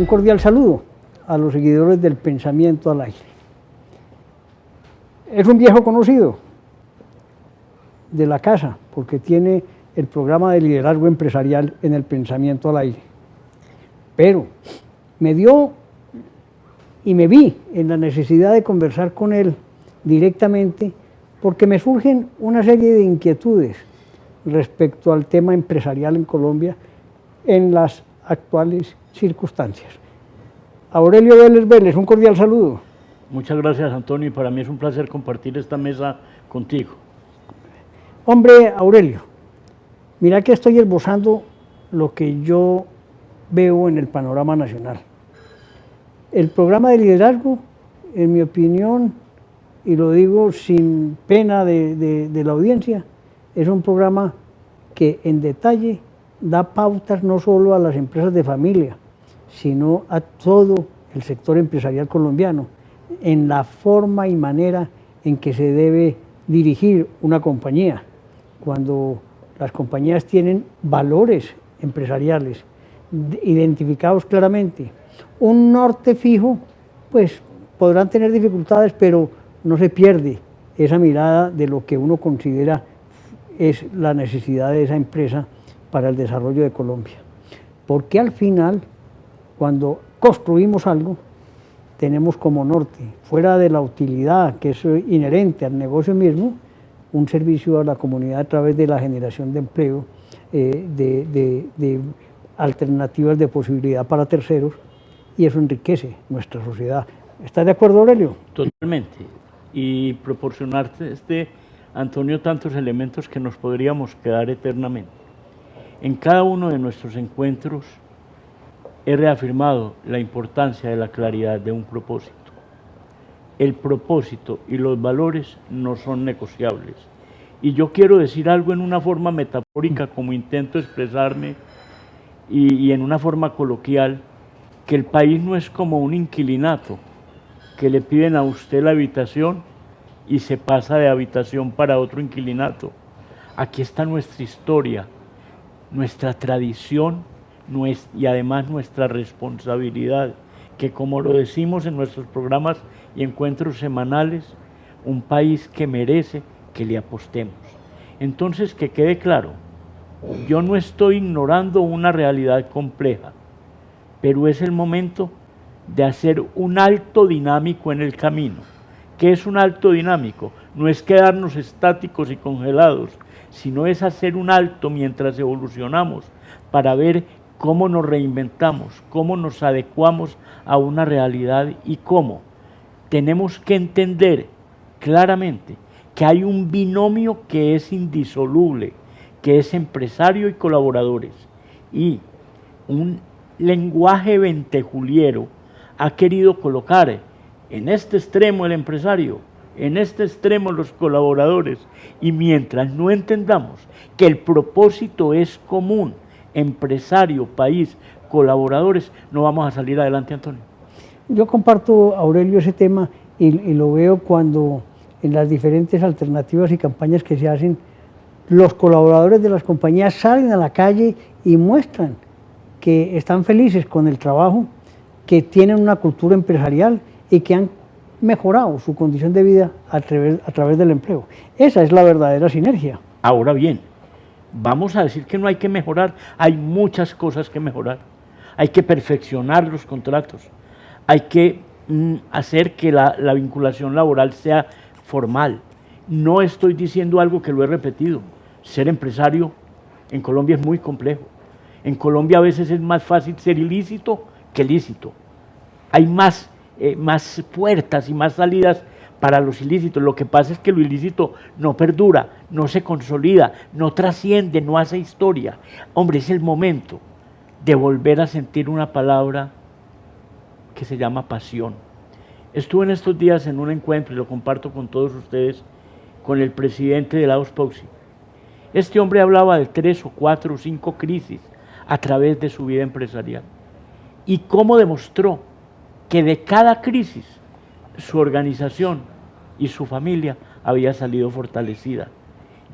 Un cordial saludo a los seguidores del Pensamiento al Aire. Es un viejo conocido de la casa, porque tiene el programa de liderazgo empresarial en el Pensamiento al Aire. Pero me dio y me vi en la necesidad de conversar con él directamente, porque me surgen una serie de inquietudes respecto al tema empresarial en Colombia en las actuales circunstancias. Aurelio Vélez Vélez, un cordial saludo. Muchas gracias, Antonio, y para mí es un placer compartir esta mesa contigo. Hombre, Aurelio, mira que estoy esbozando lo que yo veo en el panorama nacional. El programa de liderazgo, en mi opinión, y lo digo sin pena de la audiencia, es un programa que en detalle da pautas no solo a las empresas de familia, sino a todo el sector empresarial colombiano, en la forma y manera en que se debe dirigir una compañía. Cuando las compañías tienen valores empresariales identificados claramente, un norte fijo, pues podrán tener dificultades, pero no se pierde esa mirada de lo que uno considera es la necesidad de esa empresa para el desarrollo de Colombia. Porque al final, cuando construimos algo, tenemos como norte, fuera de la utilidad que es inherente al negocio mismo, un servicio a la comunidad a través de la generación de empleo, de alternativas de posibilidad para terceros, y eso enriquece nuestra sociedad. ¿Estás de acuerdo, Aurelio? Totalmente. Y proporcionarte, Antonio, tantos elementos que nos podríamos quedar eternamente. En cada uno de nuestros encuentros he reafirmado la importancia de la claridad de un propósito. El propósito y los valores no son negociables. Y yo quiero decir algo en una forma metafórica, como intento expresarme, y en una forma coloquial, que el país no es como un inquilinato, que le piden a usted la habitación y se pasa de habitación para otro inquilinato. Aquí está nuestra historia, nuestra tradición y además nuestra responsabilidad, que como lo decimos en nuestros programas y encuentros semanales, un país que merece que le apostemos. Entonces, que quede claro, yo no estoy ignorando una realidad compleja, pero es el momento de hacer un alto dinámico en el camino. ¿Qué es un alto dinámico? No es quedarnos estáticos y congelados, sino es hacer un alto mientras evolucionamos para ver cómo nos reinventamos, cómo nos adecuamos a una realidad y cómo tenemos que entender claramente que hay un binomio que es indisoluble, que es empresario y colaboradores, y un lenguaje ventejuliero ha querido colocar en este extremo el empresario, en este extremo los colaboradores, y mientras no entendamos que el propósito es común, empresario, país, colaboradores, no vamos a salir adelante, Antonio. Yo comparto, Aurelio, ese tema y lo veo cuando en las diferentes alternativas y campañas que se hacen, los colaboradores de las compañías salen a la calle y muestran que están felices con el trabajo, que tienen una cultura empresarial y que han mejorado su condición de vida a través del empleo. Esa es la verdadera sinergia. Ahora bien, vamos a decir que no hay que mejorar, hay muchas cosas que mejorar. Hay que perfeccionar los contratos, hay que hacer que la vinculación laboral sea formal. No estoy diciendo algo que lo he repetido, ser empresario en Colombia es muy complejo. En Colombia a veces es más fácil ser ilícito que lícito. Hay más puertas y más salidas para los ilícitos. Lo que pasa es que lo ilícito no perdura, no se consolida, no trasciende, no hace historia. Hombre, es el momento de volver a sentir una palabra que se llama pasión. Estuve en estos días en un encuentro, y lo comparto con todos ustedes, con el presidente de la Auspauxi. Este hombre hablaba de 3 o 4 o 5 crisis a través de su vida empresarial. Y cómo demostró que de cada crisis su organización y su familia había salido fortalecida.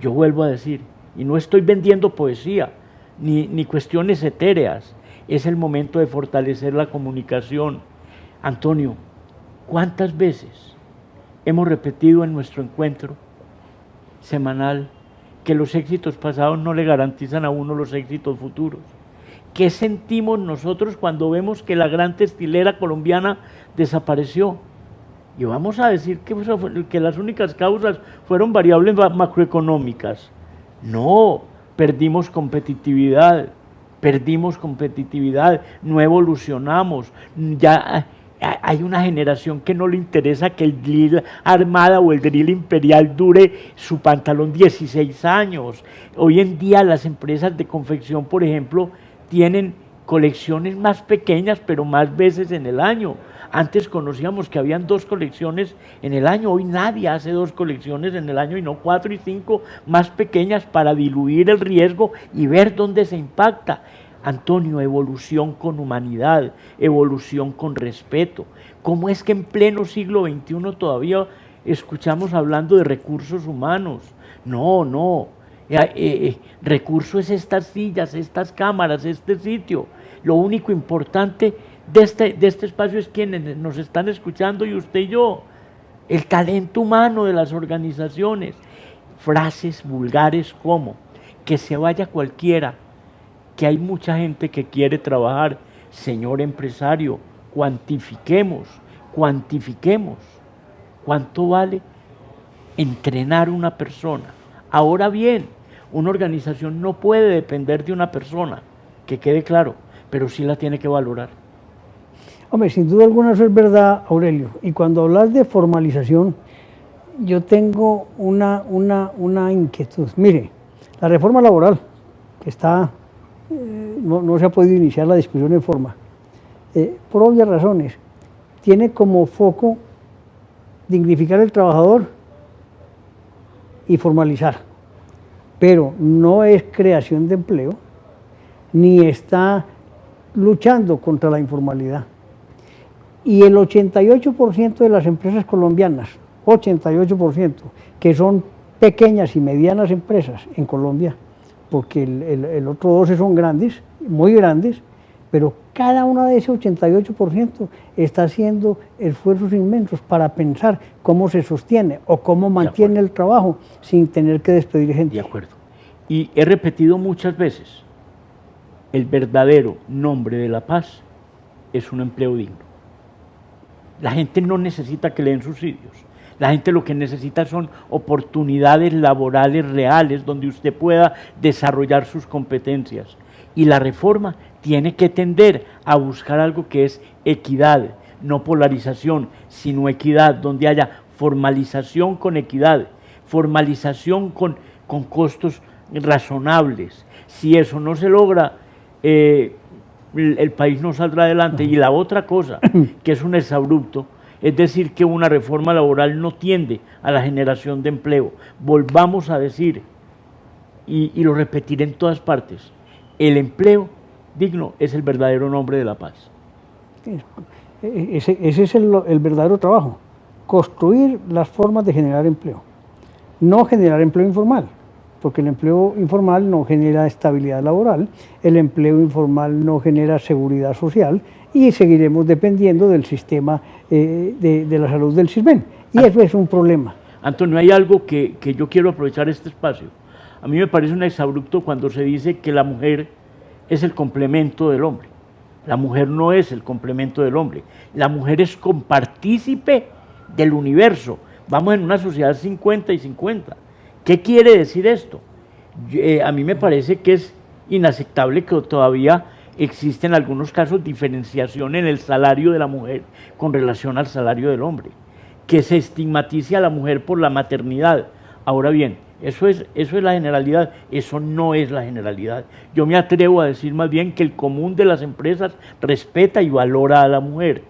Yo vuelvo a decir, y no estoy vendiendo poesía, ni cuestiones etéreas, es el momento de fortalecer la comunicación. Antonio, ¿cuántas veces hemos repetido en nuestro encuentro semanal que los éxitos pasados no le garantizan a uno los éxitos futuros? ¿Qué sentimos nosotros cuando vemos que la gran textilera colombiana desapareció? Y vamos a decir que las únicas causas fueron variables macroeconómicas. No, perdimos competitividad, no evolucionamos. Ya hay una generación que no le interesa que el drill armada o el drill imperial dure su pantalón 16 años. Hoy en día las empresas de confección, por ejemplo, tienen colecciones más pequeñas, pero más veces en el año. Antes conocíamos que habían 2 colecciones en el año, hoy nadie hace 2 colecciones en el año y no 4 y 5 más pequeñas para diluir el riesgo y ver dónde se impacta. Antonio, evolución con humanidad, evolución con respeto. ¿Cómo es que en pleno siglo XXI todavía escuchamos hablando de recursos humanos? No. Recurso es estas sillas, estas cámaras, este sitio. Lo único importante de este espacio es quienes nos están escuchando y usted y yo. El talento humano de las organizaciones. Frases vulgares como que se vaya cualquiera, que hay mucha gente que quiere trabajar. Señor empresario, cuantifiquemos. ¿Cuánto vale entrenar una persona? Ahora bien, una organización no puede depender de una persona, que quede claro, pero sí la tiene que valorar. Hombre, sin duda alguna eso es verdad, Aurelio. Y cuando hablas de formalización, yo tengo una inquietud. Mire, la reforma laboral, que está, no se ha podido iniciar la discusión en forma, por obvias razones, tiene como foco dignificar al trabajador y formalizar, pero no es creación de empleo, ni está luchando contra la informalidad. Y el 88% de las empresas colombianas, 88%, que son pequeñas y medianas empresas en Colombia, porque el otro 12 son grandes, muy grandes, pero cada una de ese 88% está haciendo esfuerzos inmensos para pensar cómo se sostiene o cómo mantiene el trabajo sin tener que despedir gente. De acuerdo. Y he repetido muchas veces, el verdadero nombre de la paz es un empleo digno. La gente no necesita que le den subsidios. La gente lo que necesita son oportunidades laborales reales donde usted pueda desarrollar sus competencias. Y la reforma tiene que tender a buscar algo que es equidad, no polarización, sino equidad, donde haya formalización con equidad, formalización con costos razonables. Si eso no se logra, el país no saldrá adelante. Y la otra cosa, que es un exabrupto, es decir, que una reforma laboral no tiende a la generación de empleo. Volvamos a decir, y lo repetiré en todas partes, el empleo digno es el verdadero nombre de la paz. Ese es el verdadero trabajo, construir las formas de generar empleo, no generar empleo informal, porque el empleo informal no genera estabilidad laboral, el empleo informal no genera seguridad social y seguiremos dependiendo del sistema de la salud del CISBEN. Y eso es un problema. Antonio, hay algo que yo quiero aprovechar este espacio. A mí me parece un exabrupto cuando se dice que la mujer es el complemento del hombre. La mujer no es el complemento del hombre. La mujer es compartícipe del universo. Vamos en una sociedad 50 y 50. ¿Qué quiere decir esto? A mí me parece que es inaceptable que todavía existe en algunos casos diferenciación en el salario de la mujer con relación al salario del hombre, que se estigmatice a la mujer por la maternidad. Ahora bien, eso es la generalidad, eso no es la generalidad. Yo me atrevo a decir más bien que el común de las empresas respeta y valora a la mujer,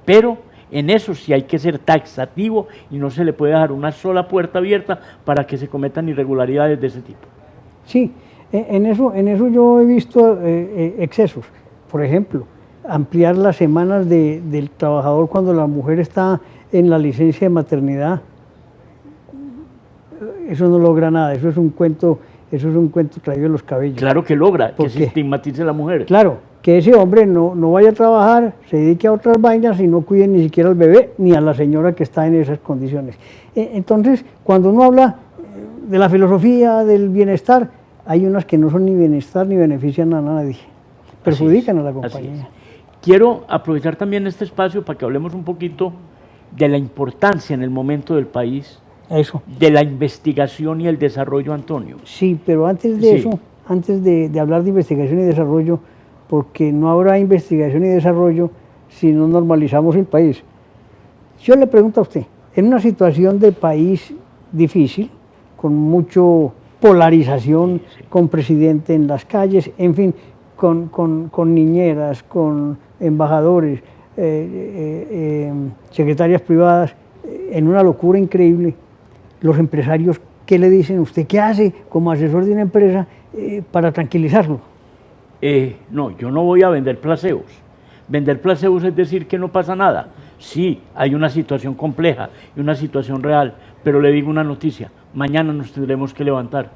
pero en eso sí hay que ser taxativo y no se le puede dejar una sola puerta abierta para que se cometan irregularidades de ese tipo. Sí, en eso yo he visto excesos. Por ejemplo, ampliar las semanas del trabajador cuando la mujer está en la licencia de maternidad. Eso no logra nada, eso es un cuento eso es un cuento traído de los cabellos. Claro que logra ¿Por que se qué? estigmatice a la mujer. Claro, que ese hombre no vaya a trabajar, se dedique a otras vainas y no cuide ni siquiera al bebé ni a la señora que está en esas condiciones. Entonces, cuando uno habla de la filosofía del bienestar, hay unas que no son ni bienestar ni benefician a nadie, perjudican a la compañía. Quiero aprovechar también este espacio para que hablemos un poquito de la importancia en el momento del país Eso. de la investigación y el desarrollo, Antonio. Sí, pero antes de eso, antes de hablar de investigación y desarrollo, porque no habrá investigación y desarrollo si no normalizamos el país. Yo le pregunto a usted, en una situación de país difícil, con mucha polarización, con presidente en las calles, en fin, con niñeras, con embajadores, secretarias privadas, en una locura increíble, los empresarios, ¿qué le dicen? ¿Usted qué hace como asesor de una empresa para tranquilizarlo? No, yo no voy a vender placebos. Vender placebos es decir que no pasa nada. Sí, hay una situación compleja y una situación real, pero le digo una noticia, mañana nos tendremos que levantar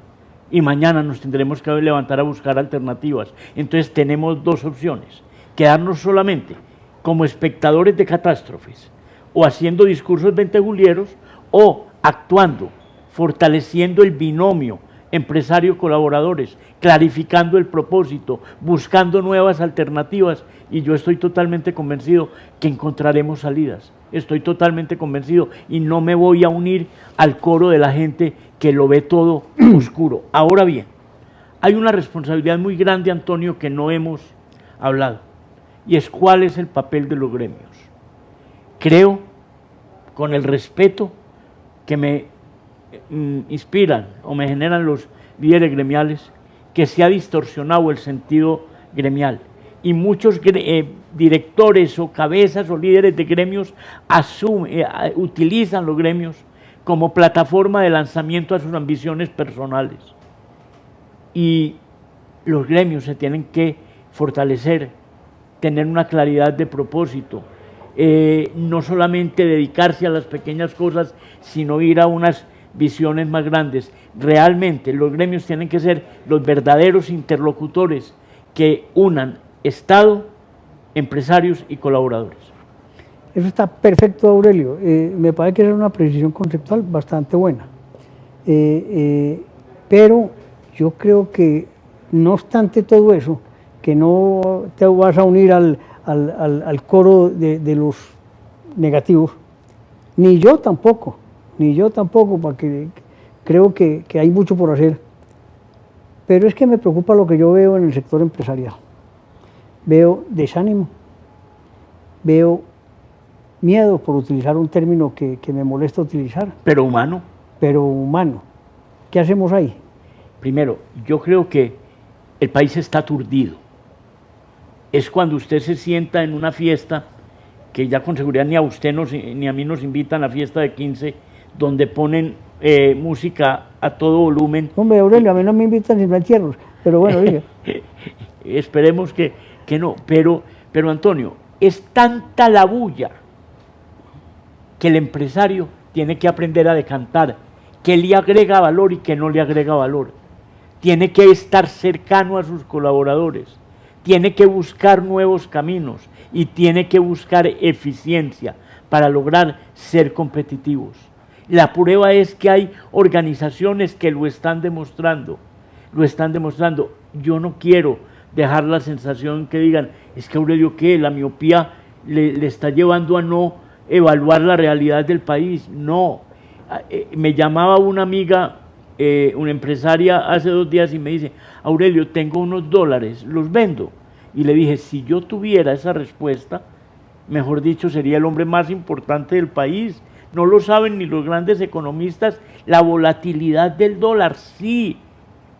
y mañana nos tendremos que levantar a buscar alternativas. Entonces tenemos dos opciones, quedarnos solamente como espectadores de catástrofes o haciendo discursos ventejulieros o actuando, fortaleciendo el binomio empresario-colaboradores, clarificando el propósito, buscando nuevas alternativas, y yo estoy totalmente convencido que encontraremos salidas. Estoy totalmente convencido y no me voy a unir al coro de la gente que lo ve todo oscuro. Ahora bien, hay una responsabilidad muy grande, Antonio, que no hemos hablado, y es cuál es el papel de los gremios. Creo, con el respeto que me inspiran o me generan los líderes gremiales, que se ha distorsionado el sentido gremial y muchos directores o cabezas o líderes de gremios utilizan los gremios como plataforma de lanzamiento a sus ambiciones personales, y los gremios se tienen que fortalecer, tener una claridad de propósito, no solamente dedicarse a las pequeñas cosas, sino ir a unas visiones más grandes. Realmente los gremios tienen que ser los verdaderos interlocutores que unan Estado, empresarios y colaboradores. Eso está perfecto, Aurelio. Me parece que es una precisión conceptual bastante buena. Pero yo creo que, no obstante todo eso, que no te vas a unir al coro de los negativos, ni yo tampoco, porque creo que hay mucho por hacer. Pero es que me preocupa lo que yo veo en el sector empresarial. Veo desánimo, veo miedo, por utilizar un término que me molesta utilizar. Pero humano. Pero humano. ¿Qué hacemos ahí? Primero, yo creo que el país está aturdido. Es cuando usted se sienta en una fiesta, que ya con seguridad ni a usted ni a mí nos invitan a la fiesta de 15, donde ponen música a todo volumen. Hombre, Aurelio, a mí no me invitan ni me entierros, pero bueno, diga. Esperemos que no, pero Antonio, es tanta la bulla que el empresario tiene que aprender a decantar qué le agrega valor y qué no le agrega valor. Tiene que estar cercano a sus colaboradores, tiene que buscar nuevos caminos y tiene que buscar eficiencia para lograr ser competitivos. La prueba es que hay organizaciones que lo están demostrando. Yo no quiero dejar la sensación que digan, es que Aurelio, ¿qué? La miopía le está llevando a no evaluar la realidad del país. No. Me llamaba una amiga, una empresaria, hace 2 días y me dice, Aurelio, tengo unos dólares, los vendo. Y le dije, si yo tuviera esa respuesta, mejor dicho, sería el hombre más importante del país. No lo saben ni los grandes economistas, la volatilidad del dólar, sí,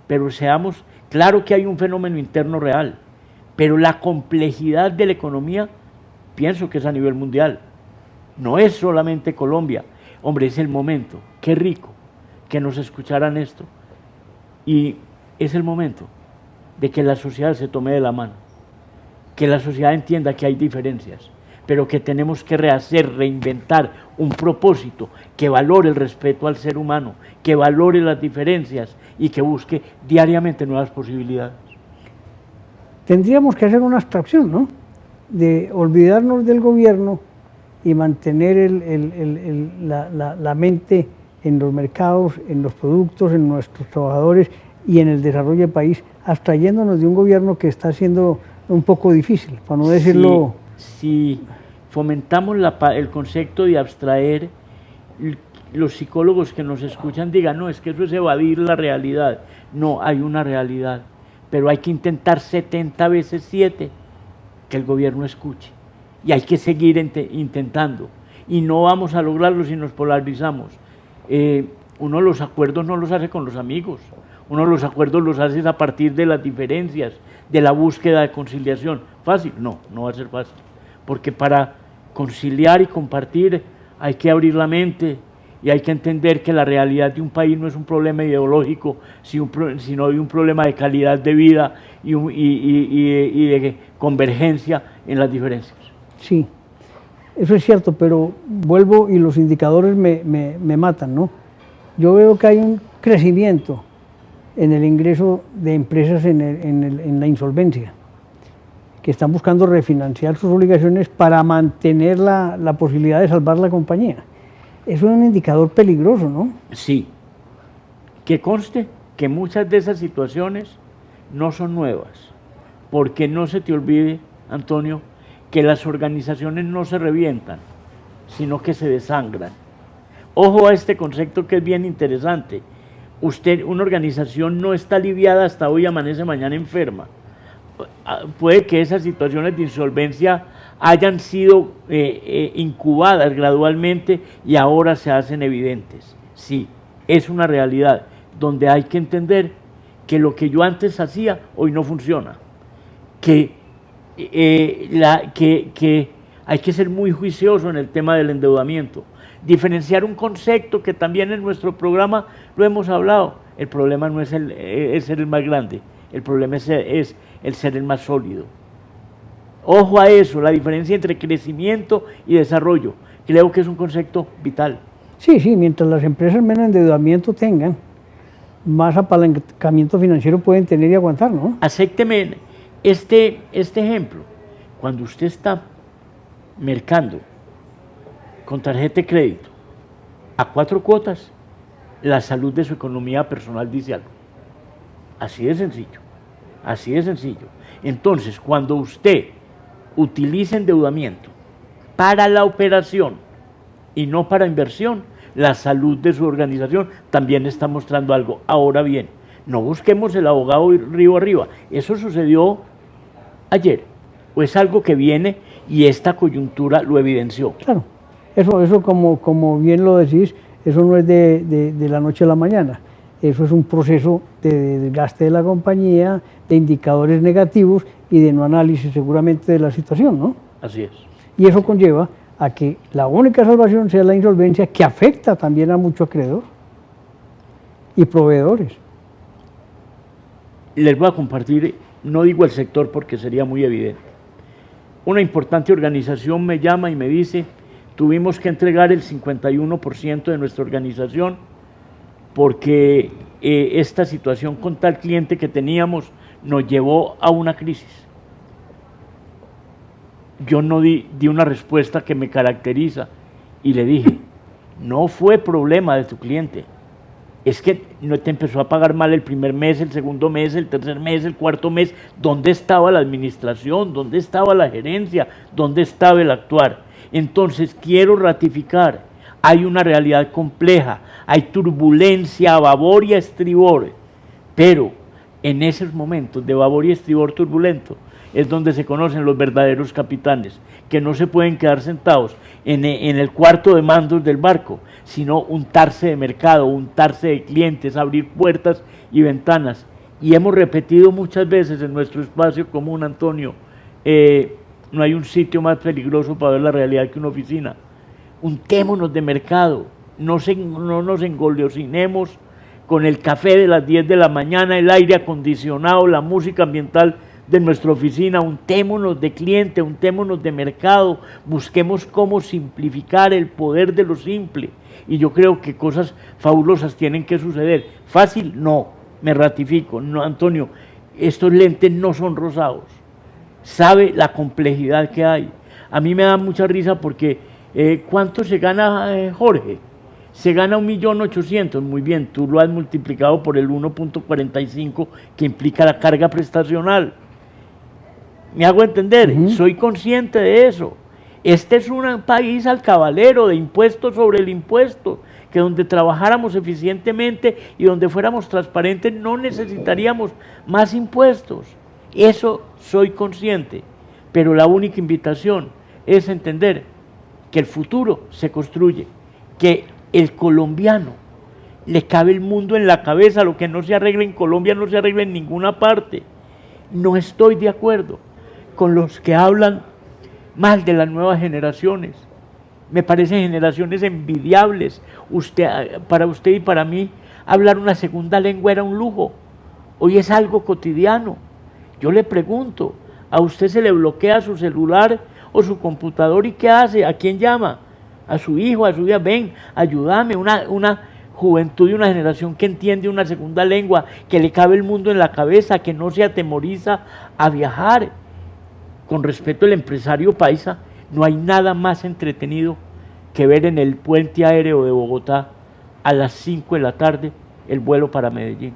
pero seamos, claro que hay un fenómeno interno real, pero la complejidad de la economía, pienso que es a nivel mundial, no es solamente Colombia. Hombre, es el momento, qué rico que nos escucharan esto, y es el momento de que la sociedad se tome de la mano, que la sociedad entienda que hay diferencias, pero que tenemos que rehacer, reinventar un propósito que valore el respeto al ser humano, que valore las diferencias y que busque diariamente nuevas posibilidades. Tendríamos que hacer una abstracción, ¿no? De olvidarnos del gobierno y mantener la mente en los mercados, en los productos, en nuestros trabajadores y en el desarrollo del país, abstrayéndonos de un gobierno que está siendo un poco difícil, para no decirlo... Si fomentamos el concepto de abstraer, los psicólogos que nos escuchan digan, no, es que eso es evadir la realidad. No, hay una realidad, pero hay que intentar 70 veces 7 que el gobierno escuche. Y hay que seguir intentando. Y no vamos a lograrlo si nos polarizamos. Uno los acuerdos no los hace con los amigos. Uno los acuerdos los hace a partir de las diferencias, de la búsqueda de conciliación. ¿Fácil? No, no va a ser fácil. Porque para conciliar y compartir hay que abrir la mente y hay que entender que la realidad de un país no es un problema ideológico, sino de un problema de calidad de vida y de convergencia en las diferencias. Sí, eso es cierto, pero vuelvo y los indicadores me matan, ¿no? Yo veo que hay un crecimiento en el ingreso de empresas en la insolvencia, que están buscando refinanciar sus obligaciones para mantener la posibilidad de salvar la compañía. Eso es un indicador peligroso, ¿no? Sí, que conste que muchas de esas situaciones no son nuevas, porque no se te olvide, Antonio, que las organizaciones no se revientan, sino que se desangran. Ojo a este concepto que es bien interesante. Una organización no está aliviada hasta hoy, amanece mañana enferma. Puede que esas situaciones de insolvencia hayan sido incubadas gradualmente y ahora se hacen evidentes. Sí, es una realidad donde hay que entender que lo que yo antes hacía hoy no funciona, que hay que ser muy juicioso en el tema del endeudamiento, diferenciar un concepto que también en nuestro programa lo hemos hablado. El problema no es ser el más grande, el problema es el ser el más sólido. Ojo a eso, la diferencia entre crecimiento y desarrollo, creo que es un concepto vital. Sí, mientras las empresas menos endeudamiento tengan, más apalancamiento financiero pueden tener y aguantar, ¿no? Acépteme este ejemplo. Cuando usted está mercando con tarjeta de crédito a 4 cuotas, la salud de su economía personal dice algo. Así de sencillo, así de sencillo. Entonces, cuando usted utiliza endeudamiento para la operación y no para inversión, la salud de su organización también está mostrando algo. Ahora bien, no busquemos el abogado río arriba. Eso sucedió ayer, o es algo que viene y esta coyuntura lo evidenció. Claro, eso como bien lo decís, eso no es de la noche a la mañana. Eso es un proceso de desgaste de la compañía, de indicadores negativos y de no análisis seguramente de la situación, ¿no? Así es. Y eso conlleva a que la única salvación sea la insolvencia, que afecta también a muchos acreedores y proveedores. Les voy a compartir, no digo el sector porque sería muy evidente. Una importante organización me llama y me dice, tuvimos que entregar el 51% de nuestra organización porque esta situación con tal cliente que teníamos nos llevó a una crisis. Yo no di una respuesta que me caracteriza y le dije, no fue problema de tu cliente, es que no te empezó a pagar mal el primer mes, el segundo mes, el tercer mes, el cuarto mes. ¿Dónde estaba la administración? ¿Dónde estaba la gerencia? ¿Dónde estaba el actuar? Entonces quiero ratificar, hay una realidad compleja, hay turbulencia a babor y a estribor, pero en esos momentos de babor y estribor turbulento es donde se conocen los verdaderos capitanes, que no se pueden quedar sentados en el cuarto de mandos del barco, sino untarse de mercado, untarse de clientes, abrir puertas y ventanas. Y hemos repetido muchas veces en nuestro espacio común, Antonio, no hay un sitio más peligroso para ver la realidad que una oficina. Untémonos de mercado, no nos engoliosinemos con el café de las 10 de la mañana, el aire acondicionado, la música ambiental de nuestra oficina, untémonos de cliente, untémonos de mercado, busquemos cómo simplificar el poder de lo simple. Y yo creo que cosas fabulosas tienen que suceder. ¿Fácil? No, me ratifico. No, Antonio, estos lentes no son rosados. Sabe la complejidad que hay. A mí me da mucha risa porque ¿cuánto se gana Jorge? Se gana 1.800.000, muy bien, tú lo has multiplicado por el 1.45 que implica la carga prestacional. ¿Me hago entender? Soy consciente de eso. Este es un país alcabalero de impuestos sobre el impuesto, que donde trabajáramos eficientemente y donde fuéramos transparentes no necesitaríamos más impuestos. Eso soy consciente, pero la única invitación es entender que el futuro se construye, que el colombiano le cabe el mundo en la cabeza, lo que no se arregla en Colombia no se arregla en ninguna parte. No estoy de acuerdo con los que hablan mal de las nuevas generaciones. Me parecen generaciones envidiables. Para usted y para mí, hablar una segunda lengua era un lujo. Hoy es algo cotidiano. Yo le pregunto, ¿a usted se le bloquea su celular o su computador y qué hace? ¿A quién llama? A su hijo, a su hija, ven, ayúdame, una juventud y una generación que entiende una segunda lengua, que le cabe el mundo en la cabeza, que no se atemoriza a viajar. Con respeto al empresario paisa, no hay nada más entretenido que ver en el puente aéreo de Bogotá a las 5 de la tarde el vuelo para Medellín.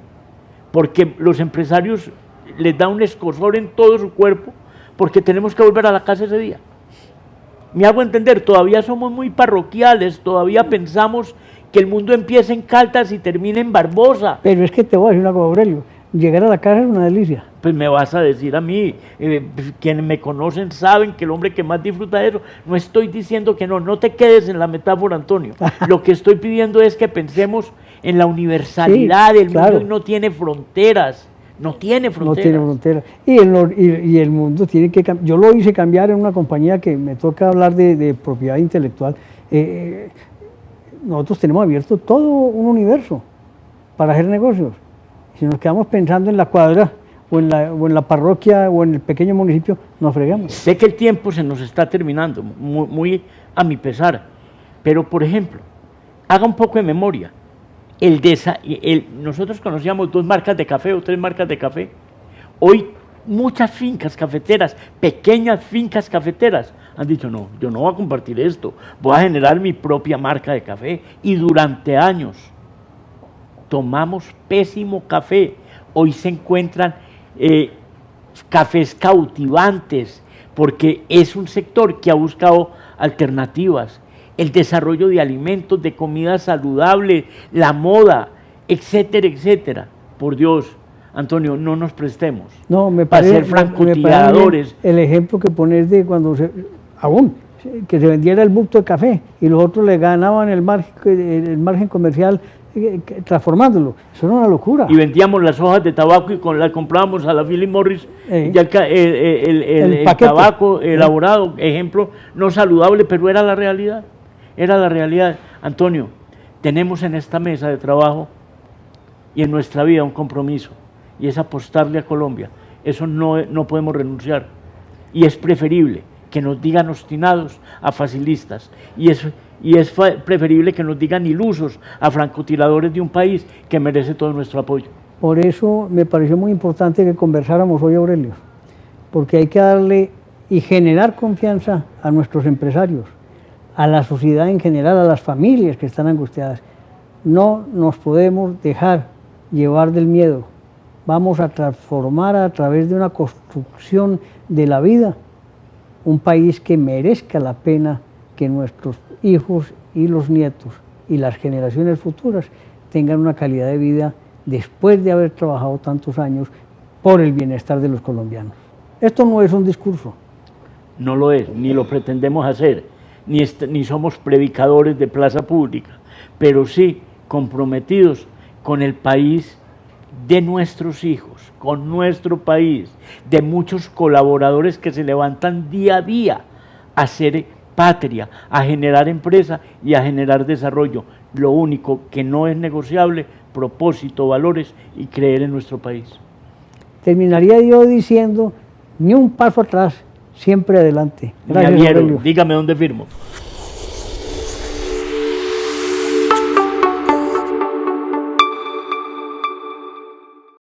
Porque los empresarios les da un escozor en todo su cuerpo porque tenemos que volver a la casa ese día. Me hago entender, todavía somos muy parroquiales, todavía pensamos que el mundo empieza en Caldas y termina en Barbosa. Pero es que te voy a decir una cosa, Aurelio, llegar a la casa es una delicia. Pues me vas a decir a mí, quienes me conocen saben que el hombre que más disfruta de eso, no estoy diciendo que no te quedes en la metáfora, Antonio. Lo que estoy pidiendo es que pensemos en la universalidad, sí, el mundo no tiene fronteras. No tiene fronteras. No tiene fronteras. Y el mundo tiene que cambiar. Yo lo hice cambiar en una compañía que me toca hablar de propiedad intelectual. Nosotros tenemos abierto todo un universo para hacer negocios. Si nos quedamos pensando en la cuadra o en la parroquia o en el pequeño municipio, nos fregamos. Sé que el tiempo se nos está terminando, muy a mi pesar. Pero, por ejemplo, haga un poco de memoria. Nosotros conocíamos 2 marcas de café o 3 marcas de café. Hoy muchas fincas cafeteras, pequeñas fincas cafeteras, han dicho no, yo no voy a compartir esto, voy a generar mi propia marca de café. Y durante años tomamos pésimo café. Hoy se encuentran cafés cautivantes porque es un sector que ha buscado alternativas. El desarrollo de alimentos, de comida saludable, la moda, etcétera, etcétera. Por Dios, Antonio, no nos prestemos para ser francotiradores. El ejemplo que pones de cuando que se vendiera el bucto de café y los otros le ganaban el margen comercial transformándolo. Eso era una locura. Y vendíamos las hojas de tabaco y la comprábamos a la Philip Morris, ya el tabaco elaborado, ejemplo no saludable, pero era la realidad. Era la realidad. Antonio, tenemos en esta mesa de trabajo y en nuestra vida un compromiso, y es apostarle a Colombia. Eso no podemos renunciar. Y es preferible que nos digan obstinados a facilistas, y es preferible que nos digan ilusos a francotiradores de un país que merece todo nuestro apoyo. Por eso me pareció muy importante que conversáramos hoy, Aurelio, porque hay que darle y generar confianza a nuestros empresarios, a la sociedad en general, a las familias que están angustiadas. No nos podemos dejar llevar del miedo. Vamos a transformar a través de una construcción de la vida un país que merezca la pena que nuestros hijos y los nietos y las generaciones futuras tengan una calidad de vida después de haber trabajado tantos años por el bienestar de los colombianos. Esto no es un discurso. No lo es, ni lo pretendemos hacer, ni somos predicadores de plaza pública, pero sí comprometidos con el país de nuestros hijos, con nuestro país, de muchos colaboradores que se levantan día a día a hacer patria, a generar empresa y a generar desarrollo. Lo único que no es negociable, propósito, valores y creer en nuestro país. terminaría yo diciendo, ni un paso atrás, siempre adelante. Me Gracias, adhiero. Aurelio. Dígame dónde firmo.